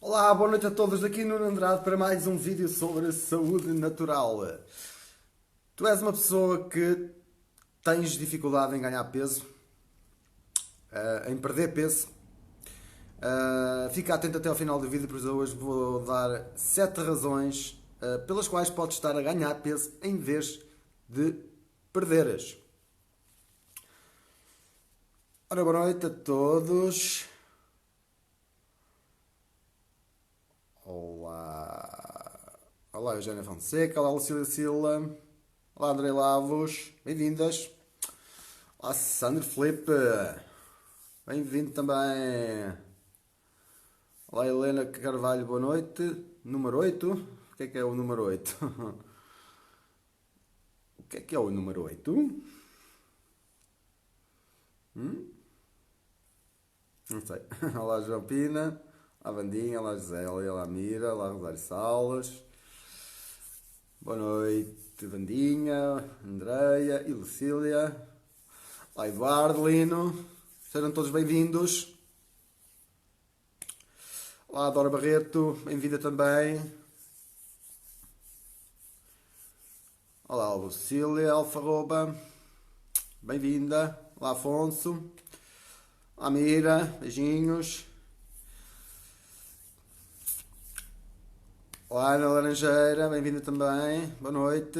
Olá, boa noite a todos. Daqui Nuno Andrade para mais um vídeo sobre saúde natural. Tu és uma pessoa que tens dificuldade em ganhar peso, em perder peso. Fica atento até ao final do vídeo, pois eu hoje vou dar 7 razões pelas quais podes estar a ganhar peso em vez de perderes. Ora, boa noite a todos. Olá. Olá, Eugénia Fonseca. Olá, Lucília Sila. Olá, Andrei Lavos. Bem-vindas. Olá, Sandro Felipe. Bem-vindo também. Olá, Helena Carvalho. Boa noite. Número 8. O que é o número 8? O que é o número 8? Não sei. Olá, João Pina. Olá, Vandinha. Olá, Gisele. Olá, Mira. Olá, Rosário Salas. Boa noite, Vandinha, Andreia e Lucília. Olá, Eduardo, Lino. Sejam todos bem-vindos. Olá, Dora Barreto. Bem-vinda também. Olá, Lucília Alfarroba. Bem-vinda. Olá, Afonso. Olá, Mira. Beijinhos. Olá, Ana Laranjeira. Bem-vinda também. Boa noite.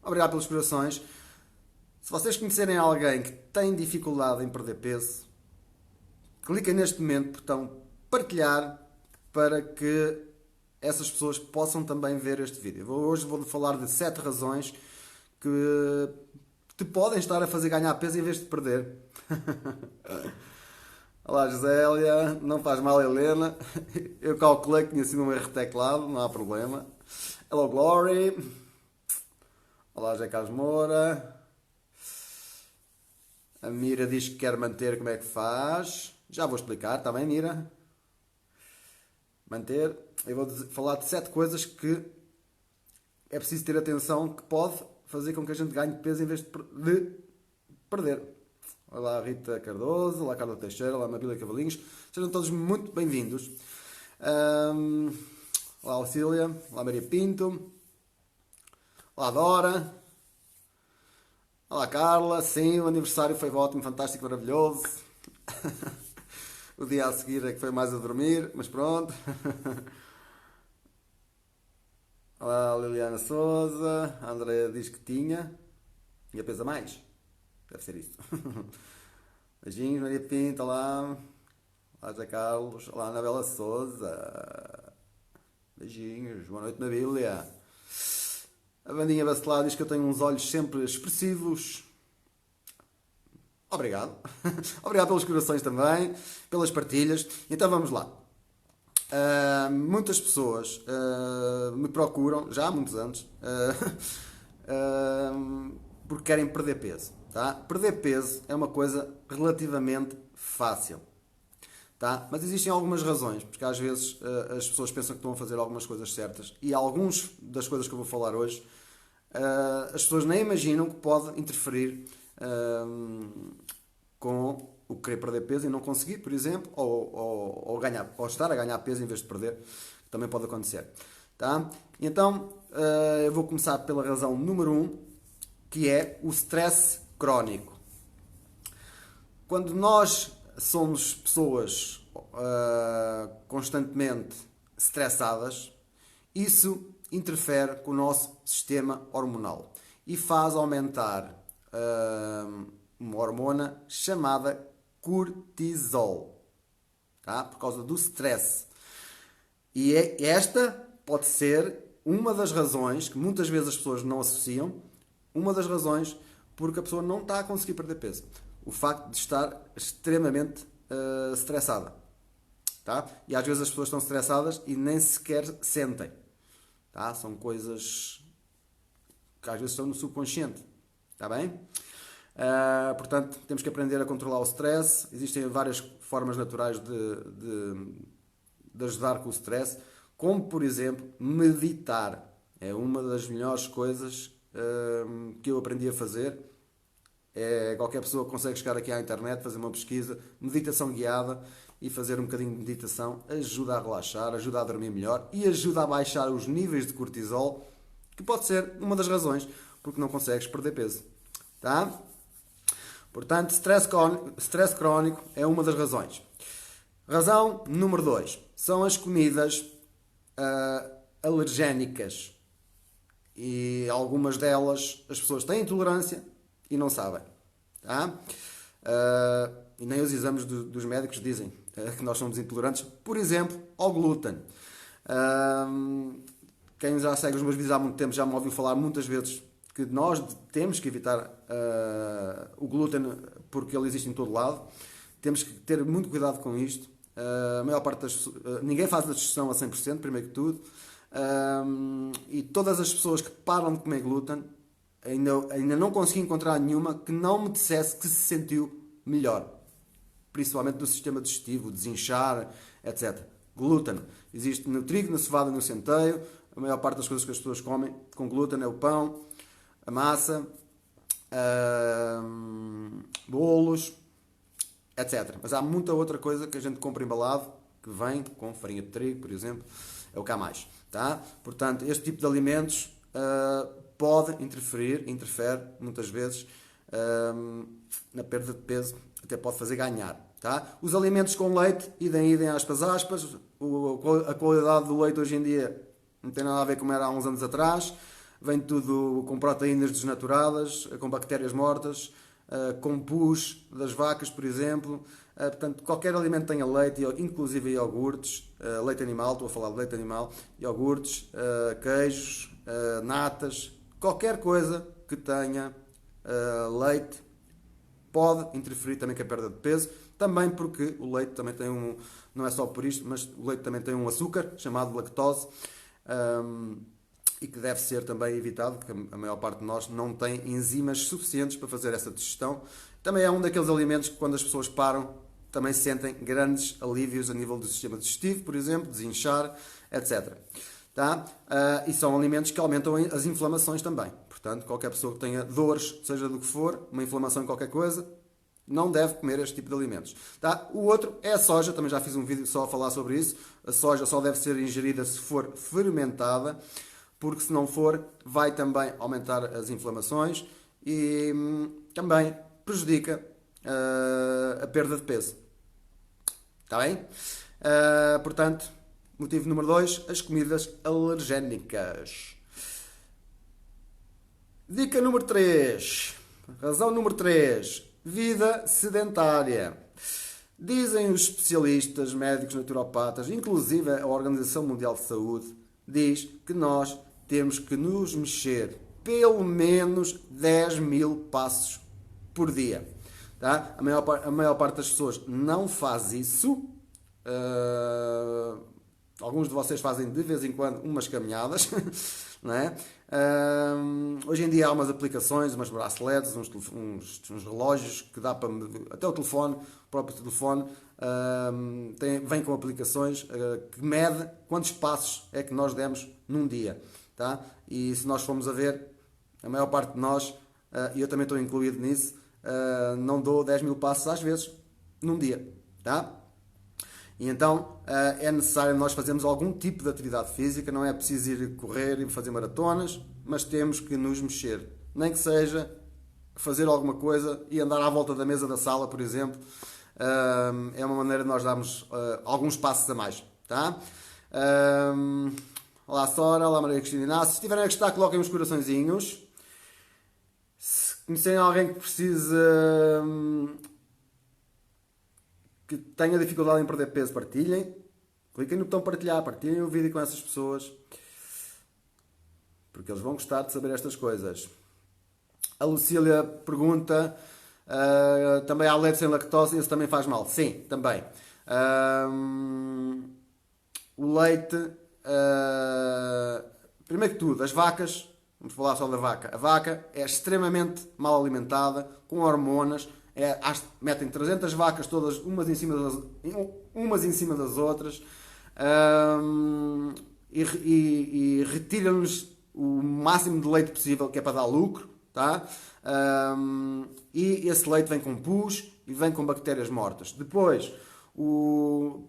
Obrigado pelas corações. Se vocês conhecerem alguém que tem dificuldade em perder peso, cliquem neste momento no botão partilhar para que essas pessoas possam também ver este vídeo. Hoje vou falar de 7 razões que te podem estar a fazer ganhar peso em vez de perder. Olá, Gisélia. Não faz mal, Helena. Eu calculei que tinha sido um erro de teclado, não há problema. Hello, Glory. Olá, José Carlos Moura. A Mira diz que quer manter, como é que faz? Já vou explicar, está bem, Mira? Manter. Eu vou falar de 7 coisas que é preciso ter atenção, que pode fazer com que a gente ganhe peso em vez de perder. Olá, Rita Cardoso. Olá, Carla Teixeira. Olá, Mabília Cavalinhos. Sejam todos muito bem-vindos. Olá, Lucília. Olá, Maria Pinto. Olá, Dora. Olá, Carla. Sim, o aniversário foi ótimo, fantástico, maravilhoso. O dia a seguir é que foi mais a dormir, mas pronto. Olá, Liliana Souza. A Andrea diz que tinha peso a mais. Deve ser isso. Beijinhos, Maria Pinto. Olá. Olá, José Carlos. Olá, Anabela Souza. Beijinhos. Boa noite, Mabília. A Vandinha Bacelar diz que eu tenho uns olhos sempre expressivos. Obrigado. Obrigado pelos corações também, pelas partilhas. Então vamos lá. Muitas pessoas me procuram, já há muitos anos, porque querem perder peso. Tá? Perder peso é uma coisa relativamente fácil. Tá? Mas existem algumas razões, porque às vezes as pessoas pensam que estão a fazer algumas coisas certas e algumas das coisas que eu vou falar hoje as pessoas nem imaginam que pode interferir com o querer perder peso e não conseguir, por exemplo, ou ganhar, ou estar a ganhar peso em vez de perder, também pode acontecer. Tá? Então eu vou começar pela razão número 1, que é o stress crónico. Quando nós somos pessoas constantemente estressadas, isso interfere com o nosso sistema hormonal e faz aumentar uma hormona chamada cortisol, tá? Por causa do stress. E esta pode ser uma das razões que muitas vezes as pessoas não associam, uma das razões porque a pessoa não está a conseguir perder peso. O facto de estar extremamente estressada. Tá? E às vezes as pessoas estão estressadas e nem sequer sentem. Tá? São coisas que às vezes estão no subconsciente. Está bem? Portanto, temos que aprender a controlar o stress. Existem várias formas naturais de ajudar com o stress, como por exemplo meditar. É uma das melhores coisas que eu aprendi a fazer. Qualquer pessoa consegue chegar aqui à internet, fazer uma pesquisa, meditação guiada, e fazer um bocadinho de meditação ajuda a relaxar, ajuda a dormir melhor e ajuda a baixar os níveis de cortisol, que pode ser uma das razões porque não consegues perder peso. Tá? Portanto, stress crónico é uma das razões. Razão número 2 são as comidas alergénicas. E algumas delas as pessoas têm intolerância e não sabem. Tá? E nem os exames dos médicos dizem que nós somos intolerantes, por exemplo, ao glúten. Quem já segue os meus vídeos há muito tempo já me ouviu falar muitas vezes que nós temos que evitar o glúten porque ele existe em todo lado. Temos que ter muito cuidado com isto. A maior parte das pessoas, ninguém faz a digestão a 100%, primeiro que tudo. E todas as pessoas que param de comer glúten, ainda não consegui encontrar nenhuma que não me dissesse que se sentiu melhor. Principalmente do sistema digestivo, desinchar, etc. Glúten existe no trigo, na cevada, no centeio. A maior parte das coisas que as pessoas comem com glúten é o pão, a massa, bolos, etc. Mas há muita outra coisa que a gente compra embalado, que vem com farinha de trigo, por exemplo, é o que há mais. Tá? Portanto, este tipo de alimentos pode interfere muitas vezes na perda de peso, até pode fazer ganhar. Tá? Os alimentos com leite, idem aspas, a qualidade do leite hoje em dia não tem nada a ver como era há uns anos atrás. Vem tudo com proteínas desnaturadas, com bactérias mortas, com pus das vacas, por exemplo. Portanto, qualquer alimento que tenha leite, inclusive iogurtes, leite animal, estou a falar de leite animal, iogurtes, queijos, natas, qualquer coisa que tenha leite pode interferir também com a perda de peso. Também porque o leite também tem não é só por isto, mas o leite também tem um açúcar chamado lactose, e que deve ser também evitado, porque a maior parte de nós não tem enzimas suficientes para fazer essa digestão. Também é um daqueles alimentos que quando as pessoas param também sentem grandes alívios a nível do sistema digestivo, por exemplo, desinchar, etc. Tá? E são alimentos que aumentam as inflamações também. Portanto, qualquer pessoa que tenha dores, seja do que for, uma inflamação em qualquer coisa, não deve comer este tipo de alimentos. Tá? O outro é a soja, também já fiz um vídeo só a falar sobre isso. A soja só deve ser ingerida se for fermentada, porque se não for, vai também aumentar as inflamações e também prejudica a perda de peso. Está bem? Portanto, motivo número 2, as comidas alergénicas. Dica número 3. Razão número 3. Vida sedentária. Dizem os especialistas, médicos, naturopatas, inclusive a Organização Mundial de Saúde, diz que nós temos que nos mexer pelo menos 10.000 passos por dia. Tá? A maior parte das pessoas não faz isso. Alguns de vocês fazem de vez em quando umas caminhadas. Não é? Hoje em dia há umas aplicações, umas braceletes, uns relógios que dá para... Até o telefone, o próprio telefone, vem com aplicações que mede quantos passos é que nós demos num dia. Tá? E se nós formos a ver, a maior parte de nós, e eu também estou incluído nisso, não dou 10.000 passos às vezes num dia. Tá? E então é necessário nós fazermos algum tipo de atividade física, não é preciso ir correr e fazer maratonas, mas temos que nos mexer. Nem que seja fazer alguma coisa e andar à volta da mesa da sala, por exemplo, é uma maneira de nós darmos alguns passos a mais. Tá? Olá Sora, olá Maria Cristina Inácio. Se estiverem a gostar, coloquem uns coraçõezinhos. Se conhecerem alguém que precise... que tenha dificuldade em perder peso, partilhem. Cliquem no botão partilhar, partilhem o vídeo com essas pessoas. Porque eles vão gostar de saber estas coisas. A Lucília pergunta, também há leite sem lactose, esse também faz mal? Sim, também. O leite, primeiro que tudo, as vacas, vamos falar só da vaca. A vaca é extremamente mal alimentada, com hormonas. Metem 300 vacas todas umas em cima das outras, e retiram-nos o máximo de leite possível, que é para dar lucro, tá? E esse leite vem com pus e vem com bactérias mortas. Depois, O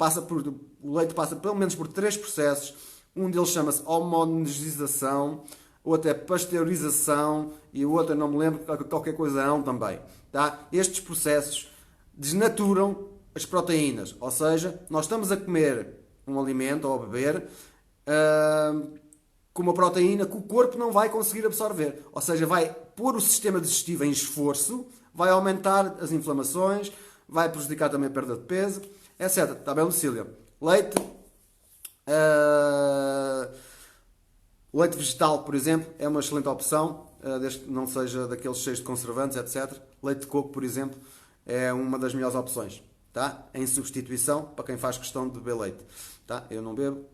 leite passa pelo menos por 3 processos. Um deles chama-se homogeneização, outro é pasteurização e o outro, eu não me lembro, qualquer coisa não também. Tá? Estes processos desnaturam as proteínas, ou seja, nós estamos a comer um alimento ou a beber com uma proteína que o corpo não vai conseguir absorver, ou seja, vai pôr o sistema digestivo em esforço, vai aumentar as inflamações, vai prejudicar também a perda de peso, etc. Está bem, Lucília? Leite vegetal, por exemplo, é uma excelente opção, desde que não seja daqueles cheios de conservantes, etc. Leite de coco, por exemplo, é uma das melhores opções, tá? Em substituição para quem faz questão de beber leite. Tá? Eu não bebo,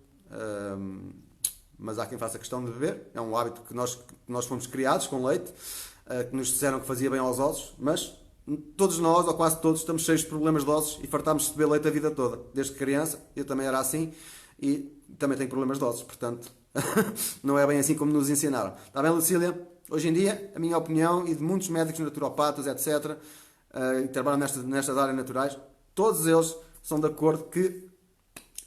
mas há quem faça questão de beber. É um hábito que nós fomos criados com leite, que nos disseram que fazia bem aos ossos, mas todos nós, ou quase todos, estamos cheios de problemas de ossos e fartámos de beber leite a vida toda. Desde criança, eu também era assim e também tenho problemas de ossos, portanto, não é bem assim como nos ensinaram. Está bem, Lucília? Hoje em dia, a minha opinião e de muitos médicos naturopatas, etc., que trabalham nestas áreas naturais, todos eles são de acordo que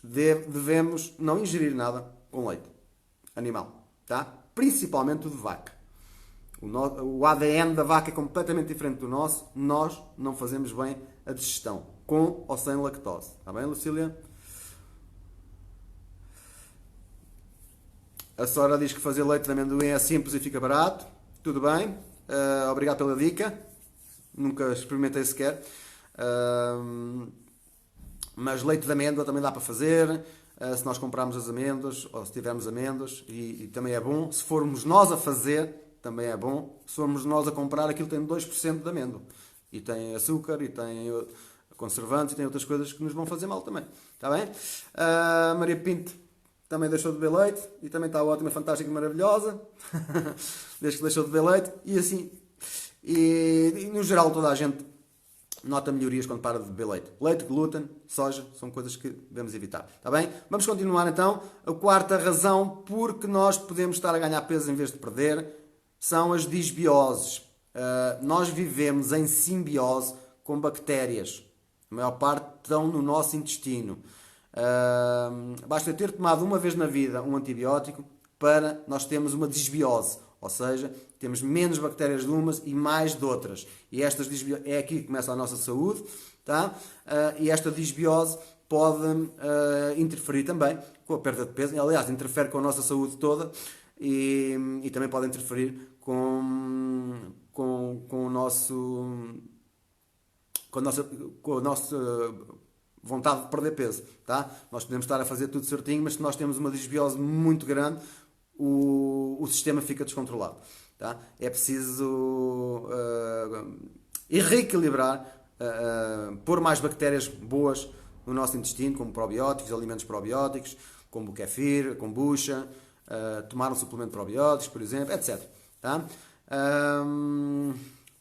devemos não ingerir nada com leite animal, tá? Principalmente o de vaca. O ADN da vaca é completamente diferente do nosso. Nós não fazemos bem a digestão, com ou sem lactose. Está bem, Lucília? A Sora diz que fazer leite de amendoim é simples e fica barato. Tudo bem. Obrigado pela dica. Nunca experimentei sequer. Mas leite de amêndoa também dá para fazer. Se nós comprarmos as amêndoas, ou se tivermos amêndoas, e também é bom. Se formos nós a fazer, também é bom. Se formos nós a comprar, aquilo tem 2% de amêndoa. E tem açúcar, e tem conservantes, e tem outras coisas que nos vão fazer mal também. Está bem? Maria Pinto também deixou de beber leite, e também está ótima, fantástica e maravilhosa. Desde que deixou de beber leite. E assim, e no geral toda a gente nota melhorias quando para de beber leite. Leite, glúten, soja, são coisas que devemos evitar. Está bem? Vamos continuar então. A quarta razão porque nós podemos estar a ganhar peso em vez de perder são as disbioses. Nós vivemos em simbiose com bactérias. A maior parte estão no nosso intestino. Basta ter tomado uma vez na vida um antibiótico para nós termos uma disbiose. Ou seja, temos menos bactérias de umas e mais de outras. E é aqui que começa a nossa saúde. Tá? E esta disbiose pode interferir também com a perda de peso. Aliás, interfere com a nossa saúde toda e também pode interferir com o nosso... Com a nossa vontade de perder peso. Tá? Nós podemos estar a fazer tudo certinho, mas se nós temos uma disbiose muito grande, o sistema fica descontrolado. Tá? É preciso reequilibrar, pôr mais bactérias boas no nosso intestino, como probióticos, alimentos probióticos, como o kefir, a kombucha, tomar um suplemento de probióticos, por exemplo, etc. Tá?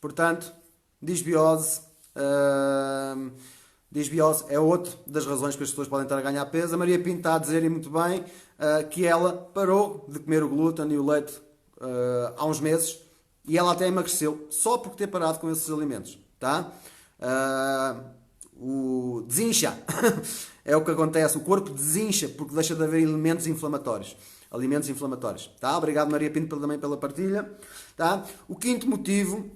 Portanto, disbiose é outra das razões que as pessoas podem estar a ganhar peso. A Maria Pinto está a dizer, e muito bem, que ela parou de comer o glúten e o leite há uns meses e ela até emagreceu só por ter parado com esses alimentos. Tá? O desincha é o que acontece. O corpo desincha porque deixa de haver alimentos inflamatórios. Tá? Obrigado, Maria Pinto, também pela partilha. Tá? O quinto motivo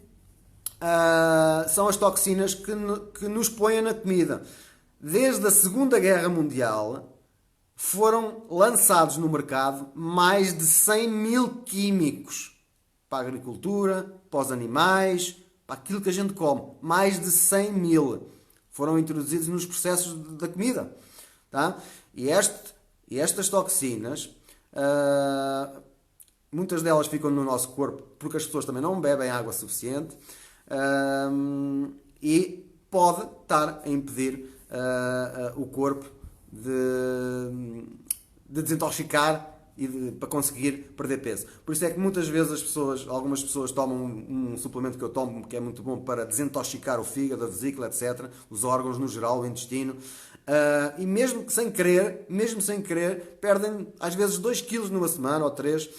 são as toxinas que nos põem na comida. Desde a Segunda Guerra Mundial foram lançados no mercado mais de 100 mil químicos para a agricultura, para os animais, para aquilo que a gente come. Mais de 100 mil foram introduzidos nos processos da comida. Tá? E estas toxinas, muitas delas ficam no nosso corpo porque as pessoas também não bebem água suficiente. E pode estar a impedir o corpo de desintoxicar e para conseguir perder peso. Por isso é que muitas vezes algumas pessoas tomam um suplemento que eu tomo, que é muito bom para desintoxicar o fígado, a vesícula, etc., os órgãos no geral, o intestino, e mesmo sem querer, perdem às vezes 2 kg numa semana ou 3,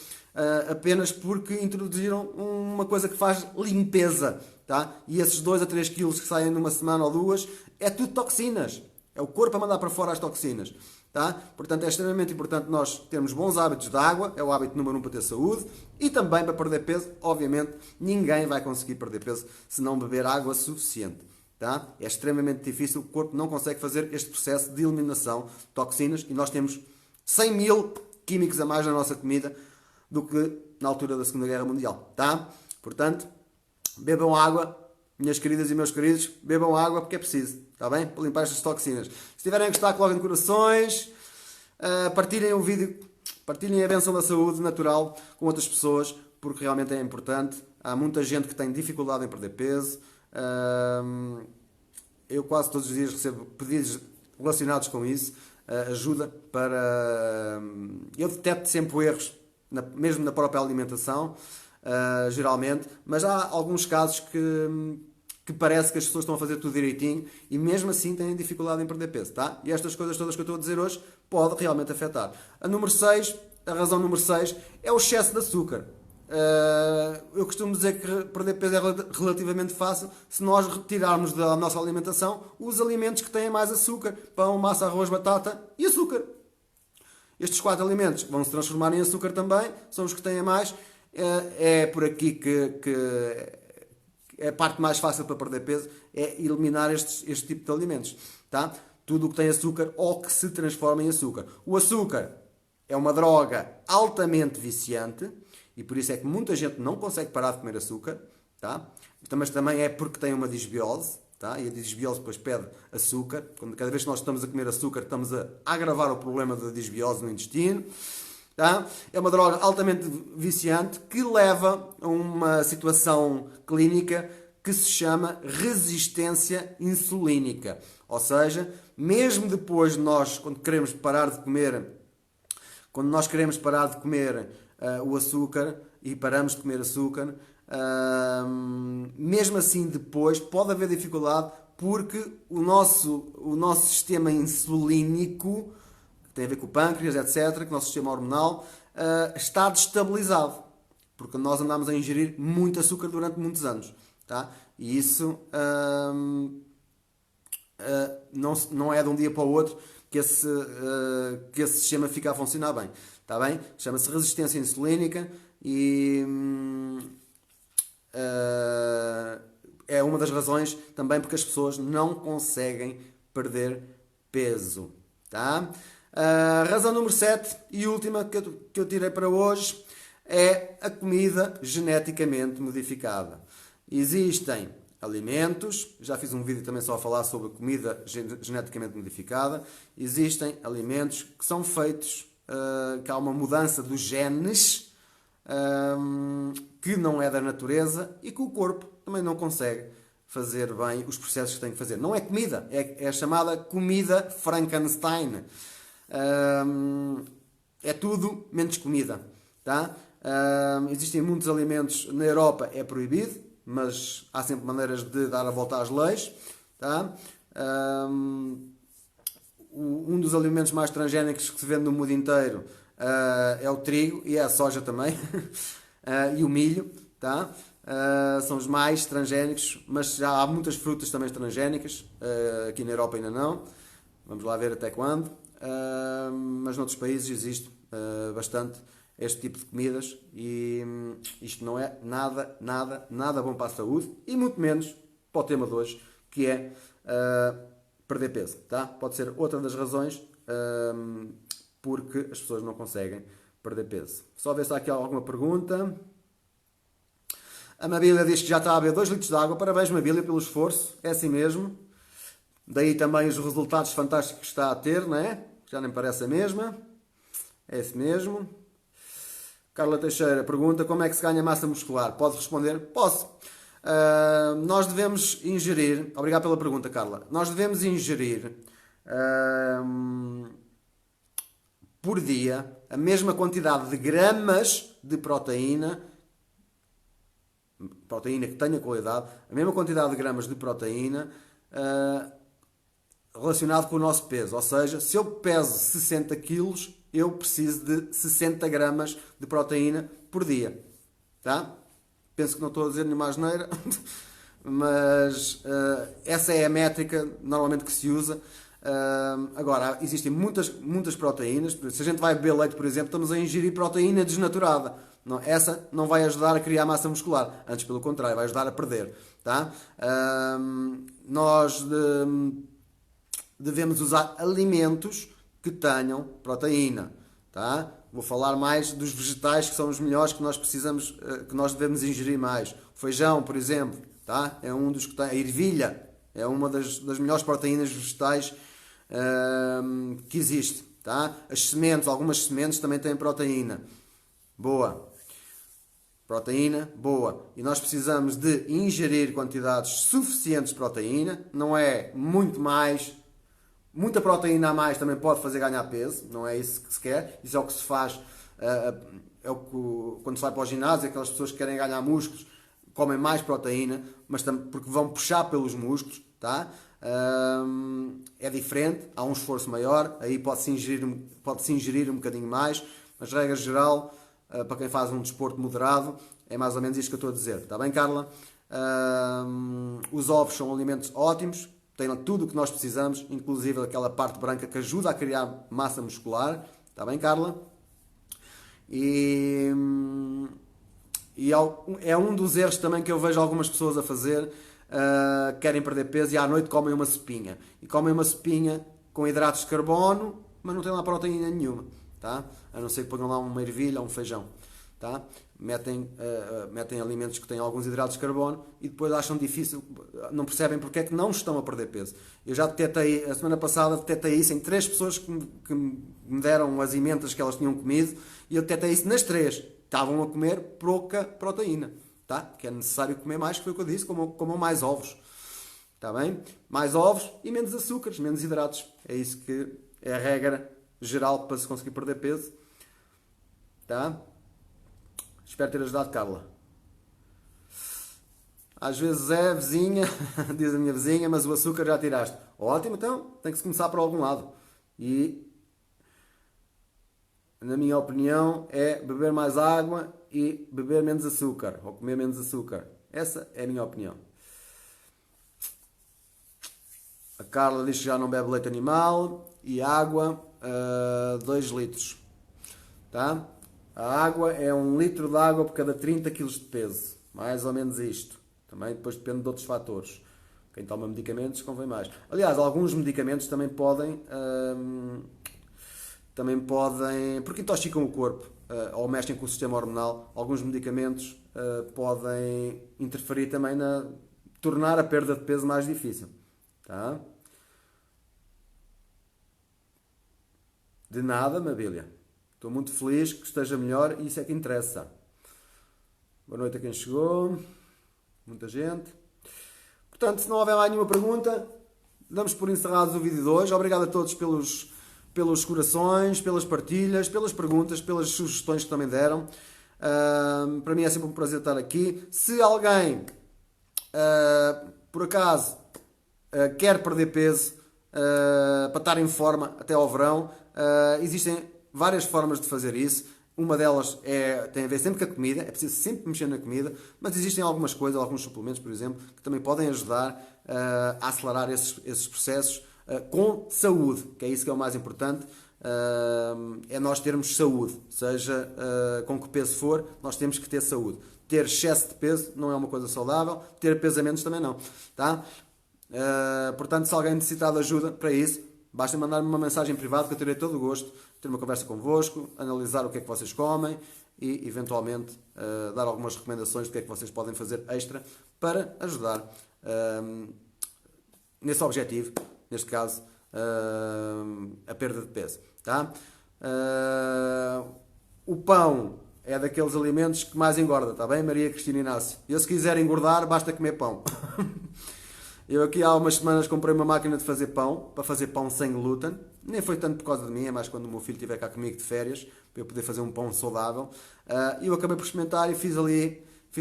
apenas porque introduziram uma coisa que faz limpeza. Tá? E esses 2 a 3 quilos que saem numa semana ou 2 é tudo toxinas. É o corpo a mandar para fora as toxinas. Tá? Portanto, é extremamente importante nós termos bons hábitos de água, é o hábito número 1 para ter saúde, e também para perder peso. Obviamente, ninguém vai conseguir perder peso se não beber água suficiente. Tá? É extremamente difícil, o corpo não consegue fazer este processo de eliminação de toxinas, e nós temos 100 mil químicos a mais na nossa comida do que na altura da Segunda Guerra Mundial. Tá? Portanto, bebam água, minhas queridas e meus queridos, bebam água porque é preciso, está bem? Para limpar estas toxinas. Se tiverem a gostar, coloquem corações, partilhem o vídeo, partilhem a benção da saúde natural com outras pessoas, porque realmente é importante. Há muita gente que tem dificuldade em perder peso. Eu quase todos os dias recebo pedidos relacionados com isso, ajuda para... Eu detecto sempre erros, mesmo na própria alimentação, geralmente, mas há alguns casos que parece que as pessoas estão a fazer tudo direitinho e mesmo assim têm dificuldade em perder peso, tá? E estas coisas todas que eu estou a dizer hoje pode realmente afetar. A razão número 6 é o excesso de açúcar. Eu costumo dizer que perder peso é relativamente fácil se nós retirarmos da nossa alimentação os alimentos que têm mais açúcar: pão, massa, arroz, batata e açúcar. Estes 4 alimentos vão se transformar em açúcar também, são os que têm mais. É por aqui que é a parte mais fácil para perder peso, é eliminar este tipo de alimentos. Tá? Tudo o que tem açúcar ou que se transforma em açúcar. O açúcar é uma droga altamente viciante e por isso é que muita gente não consegue parar de comer açúcar. Tá? Mas também é porque tem uma disbiose. Tá? E a disbiose depois pede açúcar. Cada vez que nós estamos a comer açúcar, estamos a agravar o problema da disbiose no intestino. Tá? É uma droga altamente viciante que leva a uma situação clínica que se chama resistência insulínica. Ou seja, mesmo depois de nós, quando nós queremos parar de comer o açúcar e paramos de comer açúcar, mesmo assim depois pode haver dificuldade porque o nosso sistema insulínico, tem a ver com o pâncreas, etc., que o nosso sistema hormonal está destabilizado, porque nós andamos a ingerir muito açúcar durante muitos anos. Tá? E isso não é de um dia para o outro que esse sistema fica a funcionar bem. Tá bem? Chama-se resistência insulínica e é uma das razões também porque as pessoas não conseguem perder peso. Tá? A razão número 7 e última que eu tirei para hoje é a comida geneticamente modificada. Existem alimentos, já fiz um vídeo também só a falar sobre comida geneticamente modificada. Existem alimentos que são feitos, que há uma mudança dos genes, que não é da natureza e que o corpo também não consegue fazer bem os processos que tem que fazer. Não é comida, é a chamada comida Frankenstein. É tudo menos comida. Tá? Existem muitos alimentos, na Europa é proibido, mas há sempre maneiras de dar a volta às leis. Tá? Um dos alimentos mais transgénicos que se vende no mundo inteiro é o trigo e é a soja também. E o milho. Tá? São os mais transgénicos, mas já há muitas frutas também transgénicas. Aqui na Europa ainda não. Vamos lá ver até quando. Mas noutros países existe bastante este tipo de comidas e isto não é nada bom para a saúde e muito menos para o tema de hoje, que é perder peso. Tá? Pode ser outra das razões porque as pessoas não conseguem perder peso. Só ver se há aqui alguma pergunta. A Mabília diz que já está a beber 2 litros de água. Parabéns, Mabília, pelo esforço. É assim mesmo. Daí também os resultados fantásticos que está a ter, não é? Já nem parece a mesma. É esse mesmo. Carla Teixeira pergunta como é que se ganha massa muscular. Pode responder? Posso. Nós devemos ingerir... Obrigado pela pergunta, Carla. Nós devemos ingerir por dia a mesma quantidade de gramas de proteína que tenha qualidade, a mesma quantidade de gramas de proteína relacionado com o nosso peso. Ou seja, se eu peso 60 kg, eu preciso de 60 gramas de proteína por dia. Tá? Penso que não estou a dizer nenhuma asneira, mas essa é a métrica normalmente que se usa. Agora, existem muitas proteínas. Se a gente vai beber leite, por exemplo, estamos a ingerir proteína desnaturada. Não, essa não vai ajudar a criar massa muscular. Antes, pelo contrário, vai ajudar a perder. Tá? Nós devemos usar alimentos que tenham proteína. Tá? Vou falar mais dos vegetais, que são os melhores, que nós precisamos, que nós devemos ingerir mais. O feijão, por exemplo, tá? É um dos que tem. A ervilha é uma das melhores proteínas vegetais que existe. Tá? As sementes, algumas sementes também têm proteína. Boa. Proteína, boa. E nós precisamos de ingerir quantidades suficientes de proteína. Não é muito mais. Muita proteína a mais também pode fazer ganhar peso. Não é isso que se quer. Isso é o que se faz é o que, quando se vai para o ginásio. Aquelas pessoas que querem ganhar músculos comem mais proteína, mas porque vão puxar pelos músculos. Tá? É diferente. Há um esforço maior. Aí pode-se ingerir um bocadinho mais. Mas, regra geral, para quem faz um desporto moderado, é mais ou menos isto que eu estou a dizer. Está bem, Carla? Os ovos são alimentos ótimos, têm tudo o que nós precisamos, inclusive aquela parte branca que ajuda a criar massa muscular. Está bem, Carla? E é um dos erros também que eu vejo algumas pessoas a fazer. Querem perder peso e à noite comem uma sopinha. E comem uma sopinha com hidratos de carbono, mas não tem lá proteína nenhuma. Tá? A não ser que ponham lá uma ervilha ou um feijão. Tá? Metem alimentos que têm alguns hidratos de carbono e depois acham difícil, não percebem porque é que não estão a perder peso. Eu já detectei, a semana passada detectei isso em 3 pessoas que me deram as emendas que elas tinham comido e eu detectei isso nas 3. Estavam a comer pouca proteína. Tá? Que é necessário comer mais, que foi o que eu disse, comam mais ovos. Está bem? Mais ovos e menos açúcares, menos hidratos. É isso que é a regra geral para se conseguir perder peso. Tá? Espero ter ajudado, Carla. Às vezes é vizinha, diz a minha vizinha, mas o açúcar já tiraste. Ótimo, então tem que se começar por algum lado. E, na minha opinião, é beber mais água e beber menos açúcar, ou comer menos açúcar. Essa é a minha opinião. A Carla diz que já não bebe leite animal e água, 2 litros. Tá? A água é 1 litro de água por cada 30 kg de peso. Mais ou menos isto. Também depois depende de outros fatores. Quem toma medicamentos convém mais. Aliás, alguns medicamentos também podem porque intoxicam o corpo ou mexem com o sistema hormonal. Alguns medicamentos podem interferir também tornar a perda de peso mais difícil. Tá? De nada, Mabília. Estou muito feliz que esteja melhor e isso é que interessa. Boa noite a quem chegou. Muita gente. Portanto, se não houver mais nenhuma pergunta, damos por encerrados o vídeo de hoje. Obrigado a todos pelos corações, pelas partilhas, pelas perguntas, pelas sugestões que também deram. Para mim é sempre um prazer estar aqui. Se alguém, por acaso, quer perder peso para estar em forma até ao verão, existem várias formas de fazer isso. Uma delas tem a ver sempre com a comida, é preciso sempre mexer na comida, mas existem algumas coisas, alguns suplementos, por exemplo, que também podem ajudar a acelerar esses processos com saúde, que é isso que é o mais importante. É nós termos saúde, seja com que peso for, nós temos que ter saúde. Ter excesso de peso não é uma coisa saudável, ter peso a menos também não. Tá? Portanto, se alguém necessitar de ajuda para isso, basta mandar-me uma mensagem privada que eu terei todo o gosto de ter uma conversa convosco, analisar o que é que vocês comem e, eventualmente, dar algumas recomendações do que é que vocês podem fazer extra para ajudar nesse objetivo, neste caso, a perda de peso. Tá? O pão é daqueles alimentos que mais engorda, está bem, Maria Cristina Inácio? Eu, se quiser engordar, basta comer pão. Eu aqui há umas semanas comprei uma máquina de fazer pão, para fazer pão sem glúten. Nem foi tanto por causa de mim, é mais quando o meu filho estiver cá comigo de férias, para eu poder fazer um pão saudável. E eu acabei por experimentar e fiz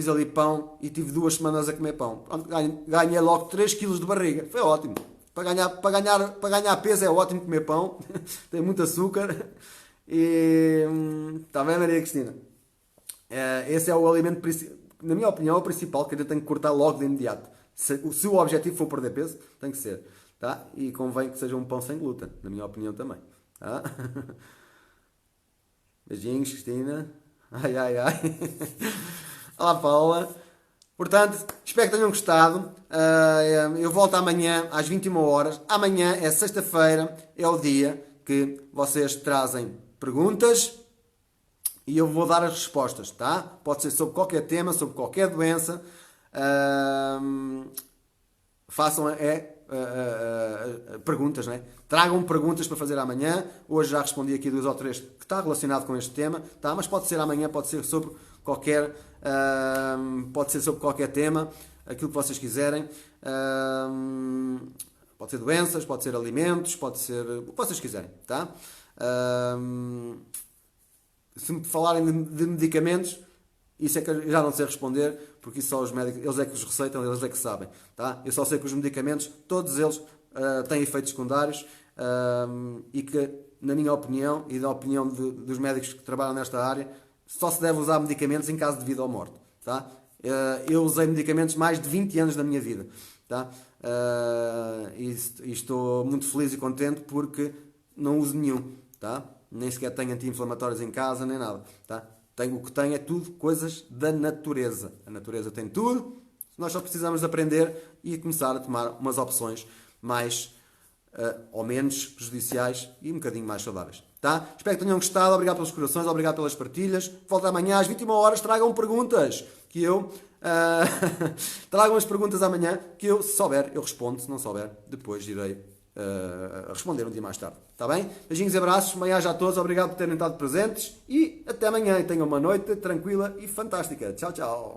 ali pão e tive 2 semanas a comer pão. Pronto, ganhei logo 3 kg de barriga. Foi ótimo. Para ganhar peso é ótimo comer pão. Tem muito açúcar. E está bem, Maria Cristina? Esse é o alimento, na minha opinião, o principal que a gente tem que cortar logo de imediato. Se o objetivo for perder peso, tem que ser. tá? E convém que seja um pão sem glúten, na minha opinião também, tá? Beijinhos, Cristina. Ai, ai, ai. Olá, Paula. Portanto, espero que tenham gostado. Eu volto amanhã às 21 horas. Amanhã é sexta-feira, é o dia que vocês trazem perguntas e eu vou dar as respostas, tá? Pode ser sobre qualquer tema, sobre qualquer doença. Façam perguntas, né? Tragam perguntas para fazer amanhã. Hoje já respondi aqui 2 ou 3 que está relacionado com este tema, tá? Mas pode ser amanhã, pode ser sobre qualquer, pode ser sobre qualquer tema, aquilo que vocês quiserem. Pode ser doenças, pode ser alimentos, pode ser o que vocês quiserem, tá? Se me falarem de medicamentos, isso é que eu já não sei responder, porque isso só os médicos, eles é que os receitam, eles é que sabem, tá? Eu só sei que os medicamentos, todos eles têm efeitos secundários e que, na minha opinião e da opinião dos médicos que trabalham nesta área, só se deve usar medicamentos em caso de vida ou morte, tá? Eu usei medicamentos mais de 20 anos da minha vida, tá? E estou muito feliz e contente porque não uso nenhum, tá? Nem sequer tenho anti-inflamatórios em casa, nem nada, tá? O que tem é tudo coisas da natureza. A natureza tem tudo, nós só precisamos de aprender e começar a tomar umas opções mais ou menos prejudiciais e um bocadinho mais saudáveis. Tá? Espero que tenham gostado, obrigado pelos corações, obrigado pelas partilhas. Volto amanhã às 21 horas, tragam perguntas que eu... tragam as perguntas amanhã que eu, se souber, eu respondo. Se não souber, depois irei responder um dia mais tarde. Está bem? Beijinhos e abraços. Amanhã já a todos. Obrigado por terem estado presentes. E até amanhã. E tenham uma noite tranquila e fantástica. Tchau, tchau.